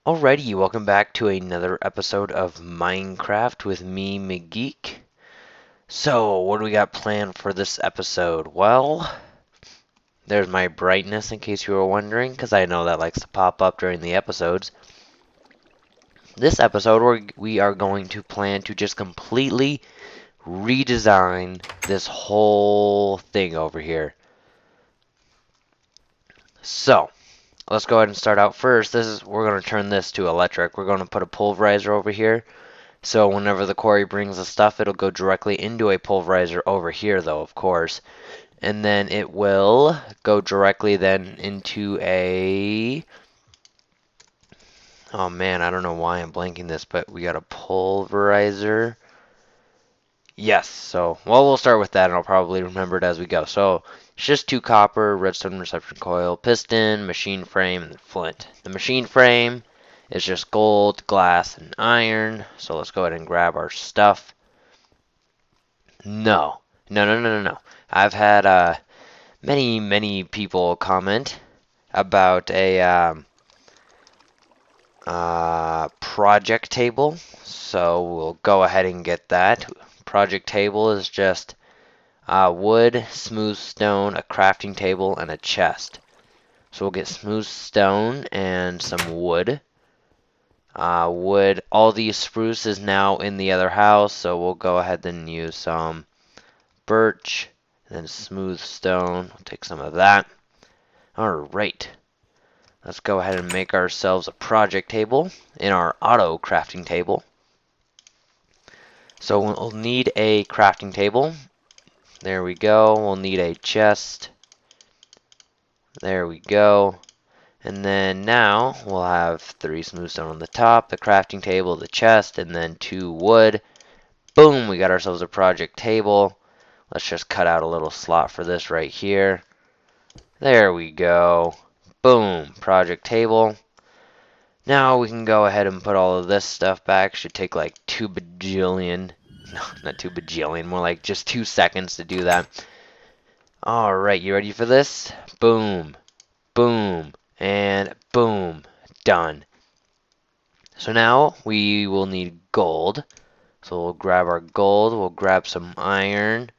Alrighty, welcome back to another episode of Minecraft with me, McGeek. So, what do we got planned for this episode? Well, there's my brightness in case you were wondering, because I know that likes to pop up during the episodes. This episode, we are going to plan to just completely redesign this whole thing over here. So, let's go ahead and start out first. We're going to turn this to electric. We're going to put a pulverizer over here. So whenever the quarry brings the stuff, it'll go directly into a pulverizer over here, though, of course. And then it will go directly then into a... Oh man, I don't know why I'm blanking this, but we got a pulverizer. Yes, so, well, we'll start with that, and I'll probably remember it as we go. So, it's just 2 copper, redstone reception coil, piston, machine frame, and flint. The machine frame is just gold, glass, and iron. So let's go ahead and grab our stuff. No. No. I've had many people comment about a project table. So we'll go ahead and get that. Project table is just wood, smooth stone, a crafting table, and a chest. So we'll get smooth stone and some wood. All these spruce is now in the other house, so we'll go ahead and use some birch, and then smooth stone. We'll take some of that. Alright, let's go ahead and make ourselves a project table in our auto crafting table. So we'll need a crafting table. There we go. We'll need a chest. There we go. And then now we'll have 3 smooth stone on the top, the crafting table, the chest, and then 2 wood. Boom, we got ourselves a project table. Let's just cut out a little slot for this right here. There we go. Boom, project table. Now we can go ahead and put all of this stuff back. Should take like 2 bajillion. No, not 2 bajillion, more like just 2 seconds to do that. Alright, you ready for this? Boom, boom, and boom. Done. So now we will need gold. So we'll grab our gold, we'll grab some iron,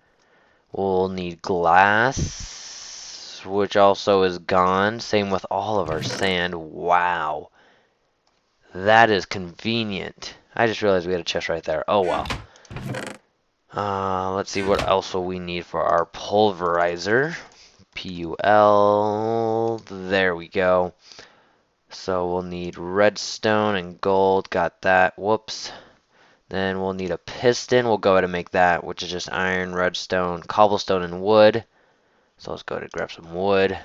we'll need glass, which also is gone. Same with all of our sand. Wow. That is convenient. I just realized we had a chest right there. Oh well. Let's see what else will we need for our pulverizer. PUL. There we go. So we'll need redstone and gold. Got that. Whoops. Then we'll need a piston. We'll go ahead and make that, which is just iron, redstone, cobblestone, and wood. So let's go ahead and grab some wood.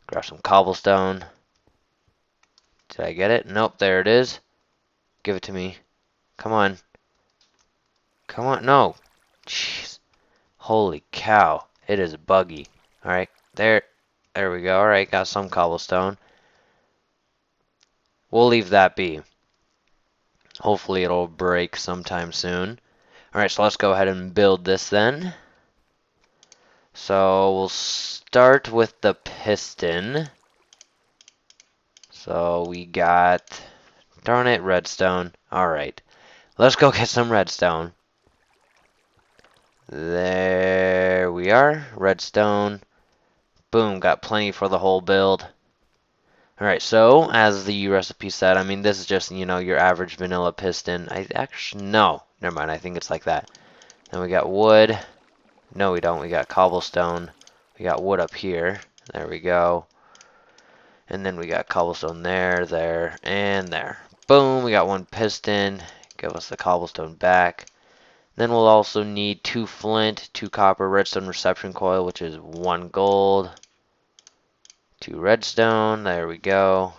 Grab some cobblestone. Did I get it? Nope, there it is. Give it to me. Come on. Come on. No. Jeez. Holy cow. It is buggy. Alright, there we go. Alright, got some cobblestone. We'll leave that be. Hopefully it'll break sometime soon. Alright, so let's go ahead and build this then. So we'll start with the piston. So we got, darn it, redstone. Alright, let's go get some redstone. There we are, redstone. Boom, got plenty for the whole build. Alright, so, as the recipe said, I mean, this is just, you know, your average vanilla piston. No, never mind, I think it's like that. Then we got wood. No, we don't. We got cobblestone. We got wood up here. There we go. And then we got cobblestone there, and there. Boom, we got 1 piston. Give us the cobblestone back. Then we'll also need 2 flint, 2 copper, redstone reception coil, which is 1 gold. 2 redstone, there we go.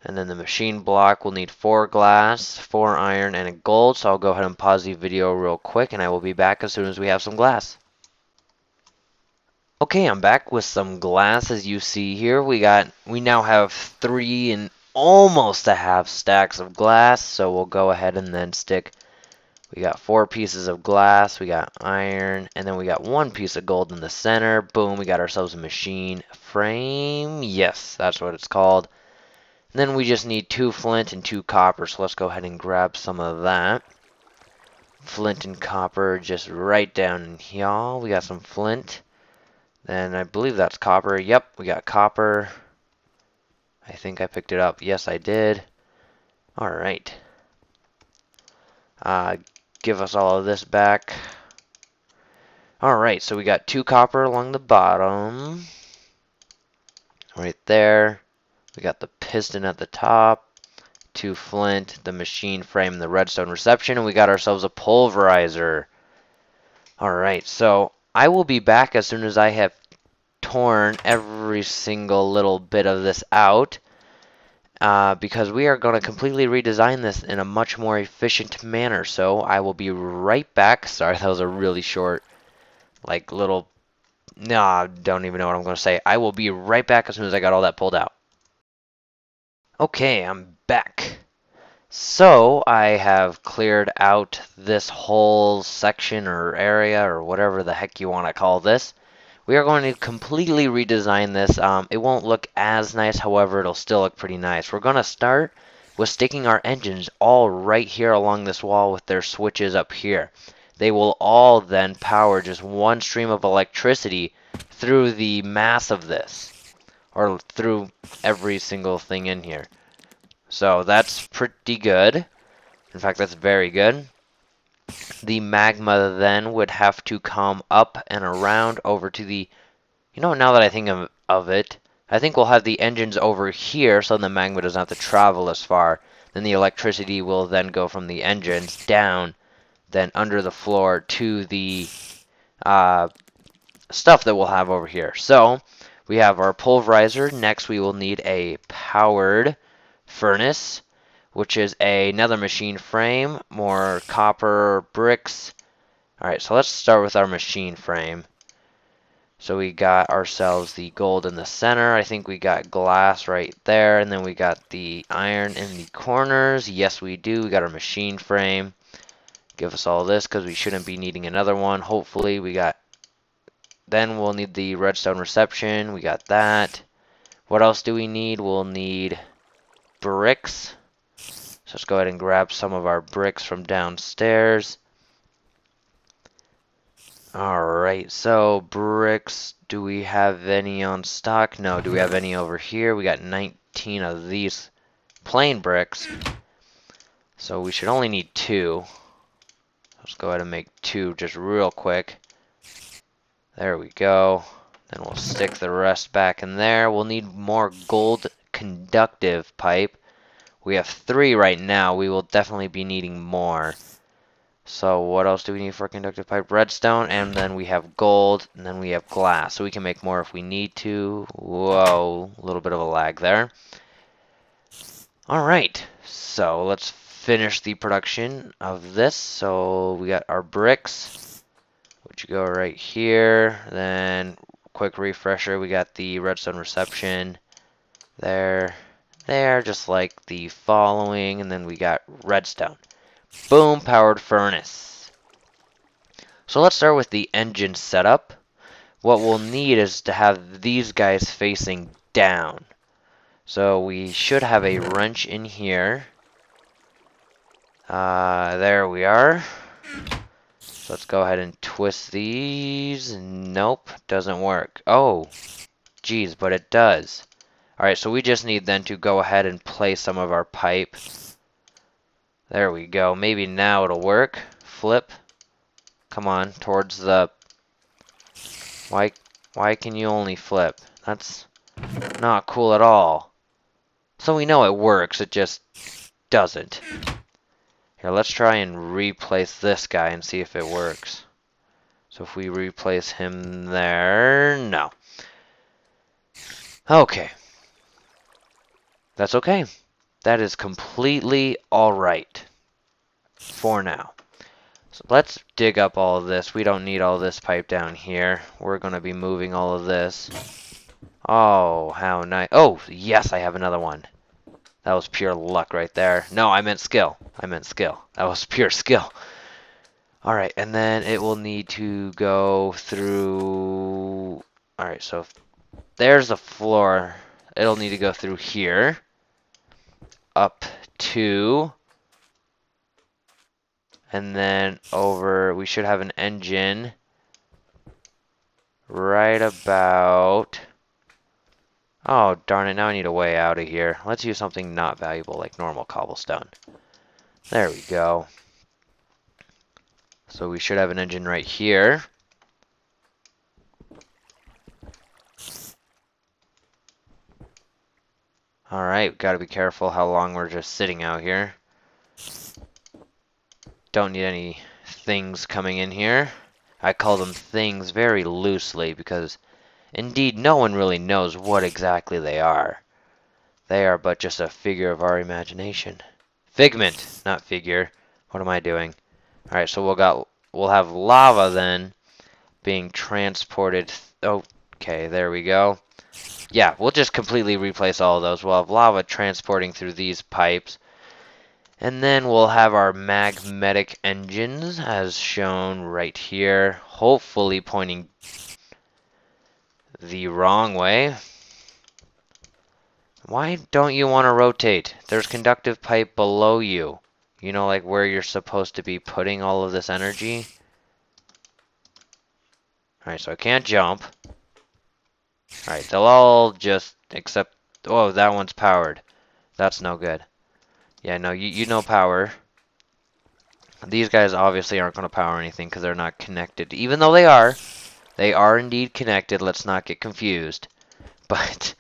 And then the machine block will need 4 glass, 4 iron, and a gold. So I'll go ahead and pause the video real quick, and I will be back as soon as we have some glass. Okay, I'm back with some glass. As you see here, we now have 3 and almost a half stacks of glass. So we'll go ahead and then we got 4 pieces of glass, we got iron, and then we got 1 piece of gold in the center. Boom, we got ourselves a machine frame. Yes, that's what it's called. And then we just need 2 flint and 2 copper, so let's go ahead and grab some of that. Flint and copper just right down in here. We got some flint. Then I believe that's copper. Yep, we got copper. I think I picked it up. Yes, I did. Alright. Give us all of this back. Alright, so we got 2 copper along the bottom. Right there. We got the piston at the top. 2 flint, the machine frame, the redstone reception, and we got ourselves a pulverizer. Alright, so I will be back as soon as I have torn every single little bit of this out. Because we are going to completely redesign this in a much more efficient manner. So I will be right back. Sorry, that was a really short, like little, nah, don't even know what I'm going to say. I will be right back as soon as I got all that pulled out. Okay, I'm back. So I have cleared out this whole section or area or whatever the heck you want to call this. We are going to completely redesign this. It won't look as nice, however, it'll still look pretty nice. We're going to start with sticking our engines all right here along this wall with their switches up here. They will all then power just one stream of electricity through the mass of this, or through every single thing in here. So that's pretty good. In fact, that's very good. The magma then would have to come up and around over to the, you know, now that I think of it, I think we'll have the engines over here so the magma doesn't have to travel as far. Then the electricity will then go from the engines down, then under the floor to the stuff that we'll have over here. So we have our pulverizer. Next we will need a powered furnace, which is another machine frame, more copper bricks. Alright, so let's start with our machine frame. So we got ourselves the gold in the center. I think we got glass right there, and then we got the iron in the corners. Yes, we do. We got our machine frame. Give us all this because we shouldn't be needing another one. Hopefully we got, then we'll need the redstone reception. We got that. What else do we need? We'll need bricks. So let's go ahead and grab some of our bricks from downstairs. Alright, so bricks, do we have any on stock? No. Do we have any over here? We got 19 of these plain bricks. So we should only need 2. Let's go ahead and make 2 just real quick. There we go. Then we'll stick the rest back in there. We'll need more gold conductive pipe. We have 3 right now. We will definitely be needing more. So what else do we need for conductive pipe? Redstone, and then we have gold, and then we have glass. So we can make more if we need to. Whoa, a little bit of a lag there. Alright, so let's finish the production of this. So we got our bricks, which go right here. Then, quick refresher, we got the redstone reception there. There, just like the following, and then we got redstone. Boom, powered furnace. So let's start with the engine setup. What we'll need is to have these guys facing down. So we should have a wrench in here. There we are. So let's go ahead and twist these. Nope, doesn't work. Oh, geez, but it does. Alright, so we just need then to go ahead and place some of our pipe. There we go. Maybe now it'll work. Flip. Come on, towards the... Why can you only flip? That's not cool at all. So we know it works, it just doesn't. Here, let's try and replace this guy and see if it works. So if we replace him there... No. Okay. That's okay. That is completely alright. For now. So let's dig up all of this. We don't need all this pipe down here. We're going to be moving all of this. Oh, how nice. Oh, yes, I have another one. That was pure luck right there. No, I meant skill. I meant skill. That was pure skill. Alright, and then it will need to go through... Alright, so if there's the floor. It'll need to go through here. up to, and then over, we should have an engine right about, oh darn it, now I need a way out of here. Let's use something not valuable like normal cobblestone. There we go. So we should have an engine right here. Alright, gotta be careful how long we're just sitting out here. Don't need any things coming in here. I call them things very loosely because indeed no one really knows what exactly they are. They are but just a figure of our imagination. Figment, not figure. What am I doing? Alright, so we'll have lava then being transported. Okay, there we go. Yeah, we'll just completely replace all of those. We'll have lava transporting through these pipes. And then we'll have our magnetic engines as shown right here. Hopefully pointing the wrong way. Why don't you want to rotate? There's conductive pipe below you. You know, like where you're supposed to be putting all of this energy. Alright, so I can't jump. Alright, they'll all just except... Oh, that one's powered. That's no good. Yeah, no, you know power. These guys obviously aren't going to power anything because they're not connected. Even though they are. They are indeed connected. Let's not get confused. But...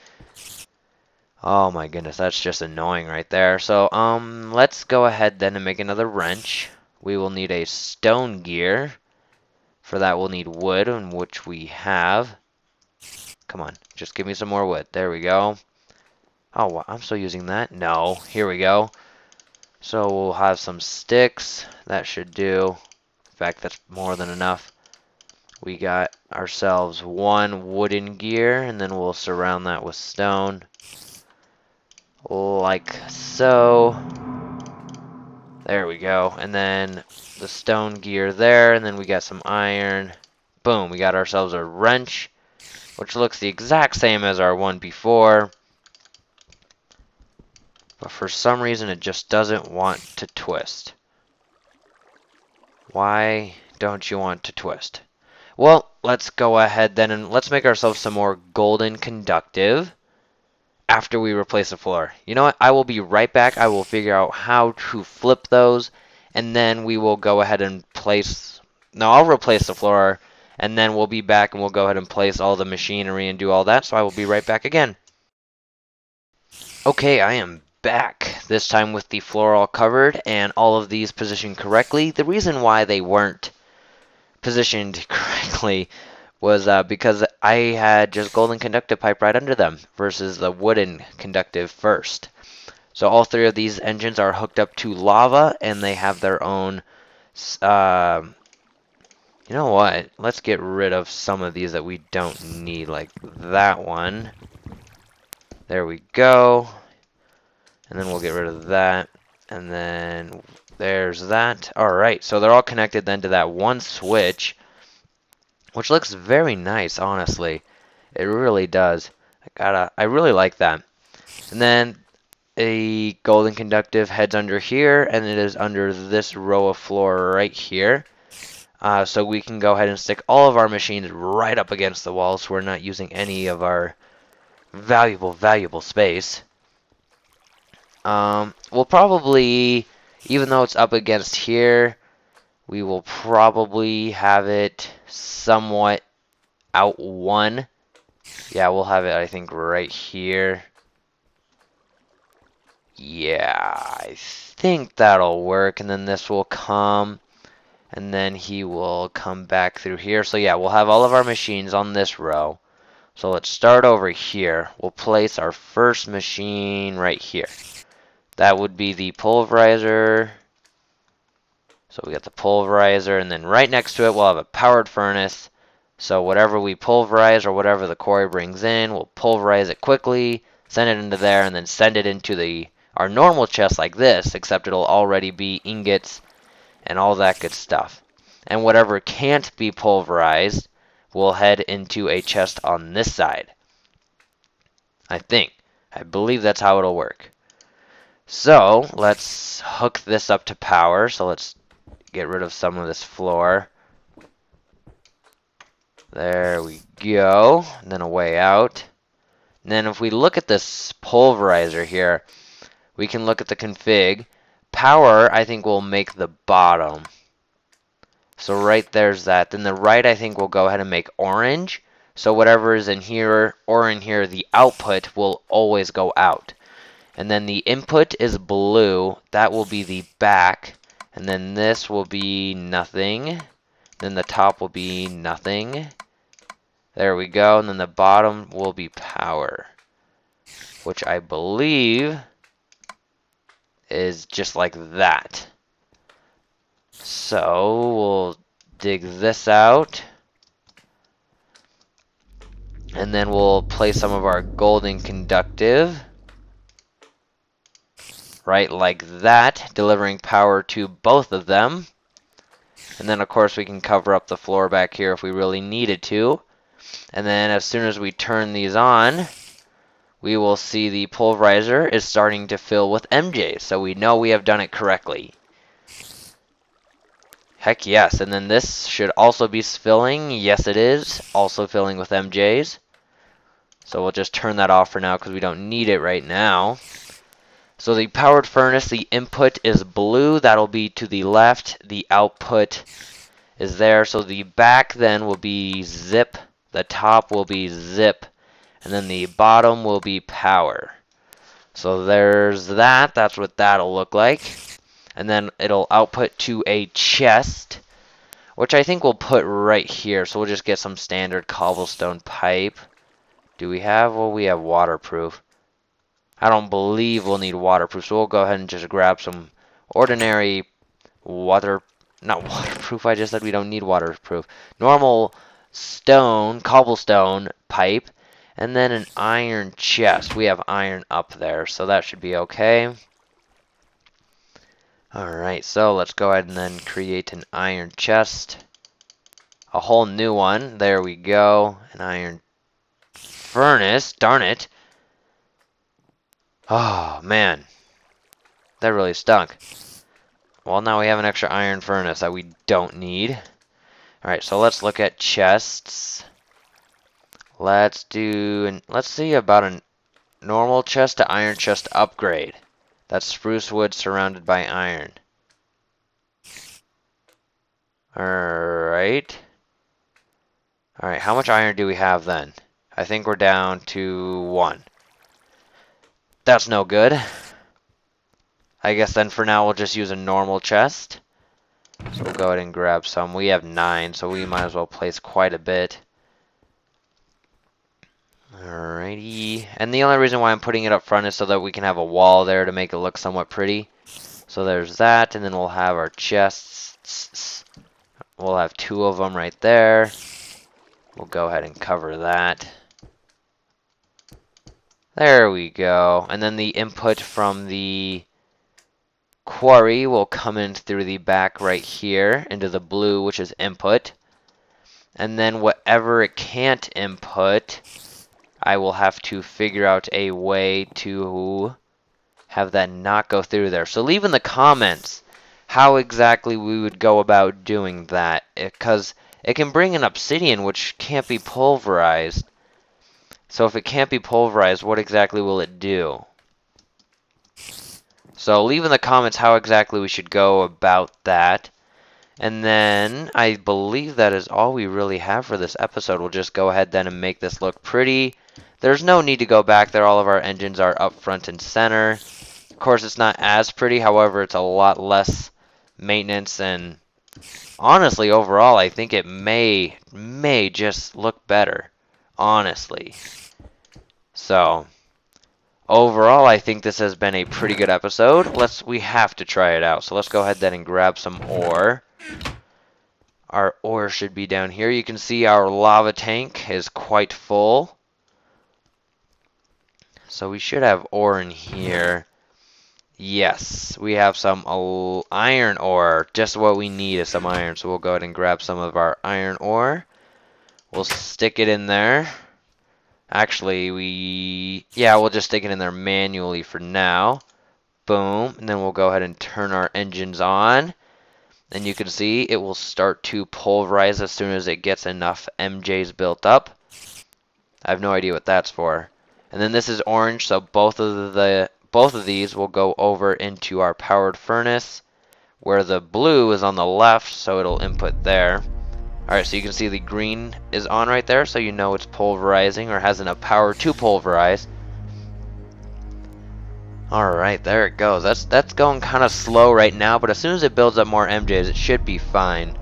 Oh my goodness, that's just annoying right there. So, let's go ahead then and make another wrench. We will need a stone gear. For that, we'll need wood, in which we have. Come on, just give me some more wood. There we go. Oh, well, I'm still using that? No, here we go. So we'll have some sticks. That should do. In fact, that's more than enough. We got ourselves one wooden gear, and then we'll surround that with stone. Like so. There we go. And then the stone gear there, and then we got some iron. Boom, we got ourselves a wrench, which looks the exact same as our one before. But for some reason, it just doesn't want to twist. Why don't you want to twist? Well, let's go ahead then and let's make ourselves some more golden conductive after we replace the floor. You know what? I will be right back. I will figure out how to flip those, and then we will go ahead and place... No, I'll replace the floor, and then we'll be back and we'll go ahead and place all the machinery and do all that, so I will be right back again. Okay, I am back, this time with the floor all covered and all of these positioned correctly. The reason why they weren't positioned correctly was because I had just golden conductive pipe right under them versus the wooden conductive first. So all three of these engines are hooked up to lava and they have their own... you know what? Let's get rid of some of these that we don't need, like that one. There we go. And then we'll get rid of that. And then there's that. Alright, so they're all connected then to that one switch, which looks very nice, honestly. It really does. I really like that. And then a golden conductive heads under here, and it is under this row of floor right here. So we can go ahead and stick all of our machines right up against the wall, so we're not using any of our valuable space. We'll probably, even though it's up against here, we will probably have it somewhat out one. Yeah, we'll have it, I think, right here. Yeah, I think that'll work. And then this will come, and then he will come back through here. So yeah, we'll have all of our machines on this row. So let's start over here. We'll place our first machine right here. That would be the pulverizer. So we got the pulverizer, and then right next to it we'll have a powered furnace. So whatever we pulverize or whatever the quarry brings in, we'll pulverize it quickly, send it into there, and then send it into our normal chest like this, except it'll already be ingots and all that good stuff. And whatever can't be pulverized will head into a chest on this side. I believe that's how it'll work. So let's hook this up to power. So let's get rid of some of this floor. There we go. And then a way out. And then if we look at this pulverizer here, we can look at the config. Power, I think, will make the bottom. So right there's that. Then the right, I think, will go ahead and make orange. So whatever is in here or in here, the output will always go out. And then the input is blue. That will be the back. And then this will be nothing. Then the top will be nothing. There we go. And then the bottom will be power, which I believe is just like that. So we'll dig this out. And then we'll place some of our golden conductive. Right, like that, delivering power to both of them. And then, of course, we can cover up the floor back here if we really needed to. And then as soon as we turn these on, we will see the pulverizer is starting to fill with MJs. So we know we have done it correctly. Heck yes. And then this should also be filling. Yes, it is. Also filling with MJs. So we'll just turn that off for now because we don't need it right now. So the powered furnace, the input is blue. That'll be to the left. The output is there. So the back then will be zip. The top will be zip. And then the bottom will be power. So there's that. That's what that'll look like. And then it'll output to a chest, which I think we'll put right here. So we'll just get some standard cobblestone pipe. Do we have? Well, we have waterproof. I don't believe we'll need waterproof, so we'll go ahead and just grab some ordinary not waterproof, I just said we don't need waterproof. Normal stone, cobblestone pipe, and then an iron chest. We have iron up there, so that should be okay. Alright, so let's go ahead and then create an iron chest. A whole new one. There we go. An iron furnace. Darn it. Oh, man. That really stunk. Well, now we have an extra iron furnace that we don't need. Alright, so let's look at chests. Let's see about a normal chest to iron chest upgrade. That's spruce wood surrounded by iron. Alright. Alright, how much iron do we have then? I think we're down to 1. That's no good. I guess then for now we'll just use a normal chest. So we'll go ahead and grab some. We have 9, so we might as well place quite a bit. Alrighty. And the only reason why I'm putting it up front is so that we can have a wall there to make it look somewhat pretty. So there's that, and then we'll have our chests. We'll have 2 of them right there. We'll go ahead and cover that. There we go. And then the input from the quarry will come in through the back right here into the blue, which is input. And then whatever it can't input, I will have to figure out a way to have that not go through there. So leave in the comments how exactly we would go about doing that, because it can bring an obsidian which can't be pulverized. So if it can't be pulverized, what exactly will it do? So leave in the comments how exactly we should go about that. And then I believe that is all we really have for this episode. We'll just go ahead then and make this look pretty. There's no need to go back there. All of our engines are up front and center. Of course, it's not as pretty. However, it's a lot less maintenance. And honestly, overall, I think it may just look better. Honestly. So overall, I think this has been a pretty good episode. We have to try it out. So let's go ahead then and grab some ore. Our ore should be down here. You can see our lava tank is quite full. So we should have ore in here. Yes, we have some iron ore. Just what we need is some iron. So we'll go ahead and grab some of our iron ore. We'll stick it in there. Actually, we'll just stick it in there manually for now. Boom. And then we'll go ahead and turn our engines on. And you can see it will start to pulverize as soon as it gets enough MJs built up. I have no idea what that's for. And then this is orange, so both of these will go over into our powered furnace, where the blue is on the left, so it'll input there. Alright, so you can see the green is on right there, so you know it's pulverizing or has enough power to pulverize. Alright, there it goes. That's going kind of slow right now, but as soon as it builds up more MJs, it should be fine.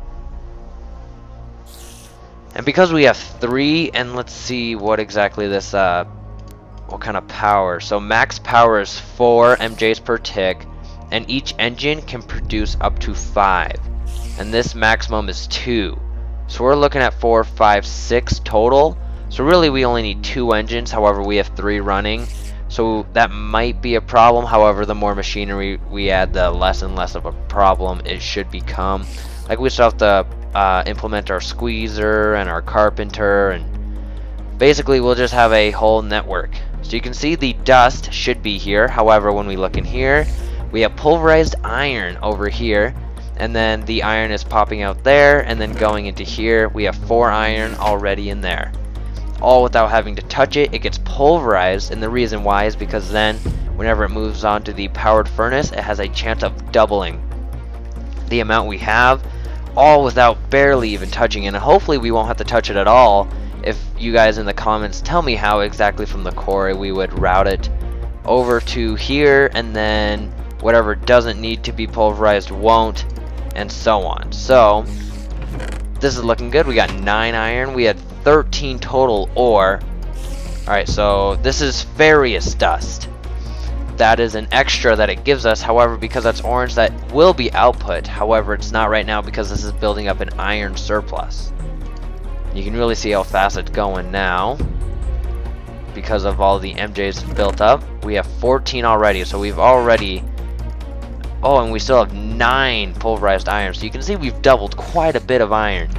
And because we have 3, and let's see what exactly this, what kind of power. So max power is 4 MJs per tick, and each engine can produce up to 5. And this maximum is 2. So we're looking at 4, 5, 6 total. So really we only need 2 engines, however we have 3 running. So that might be a problem. However, the more machinery we add, the less and less of a problem it should become. Like we still have to implement our squeezer and our carpenter, and basically we'll just have a whole network. So you can see the dust should be here. However, when we look in here, we have pulverized iron over here, and then the iron is popping out there, and then going into here we have 4 iron already in there. All without having to touch it. It gets pulverized, and the reason why is because then whenever it moves on to the powered furnace, it has a chance of doubling the amount we have, all without barely even touching it. And hopefully we won't have to touch it at all if you guys in the comments tell me how exactly from the quarry we would route it over to here, and then whatever doesn't need to be pulverized won't, and so on. So this is looking good. We got 9 iron. We had 13 total ore. Alright, so this is ferrous dust. That is an extra that it gives us. However, because that's orange, that will be output. However, it's not right now because this is building up an iron surplus. You can really see how fast it's going now because of all the MJs built up. We have 14 already, so we've already... Oh, and we still have 9 pulverized iron. So you can see we've doubled quite a bit of iron.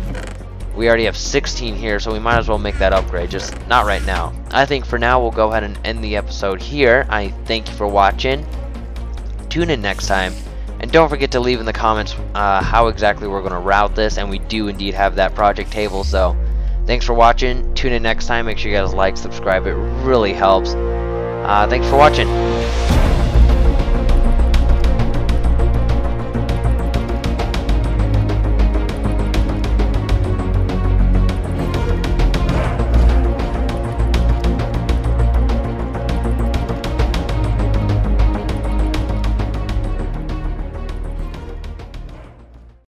We already have 16 here, so we might as well make that upgrade, just not right now. I think for now we'll go ahead and end the episode here. I thank you for watching. Tune in next time. And don't forget to leave in the comments how exactly we're going to route this, and we do indeed have that project table. So thanks for watching. Tune in next time. Make sure you guys like, subscribe. It really helps. Thanks for watching.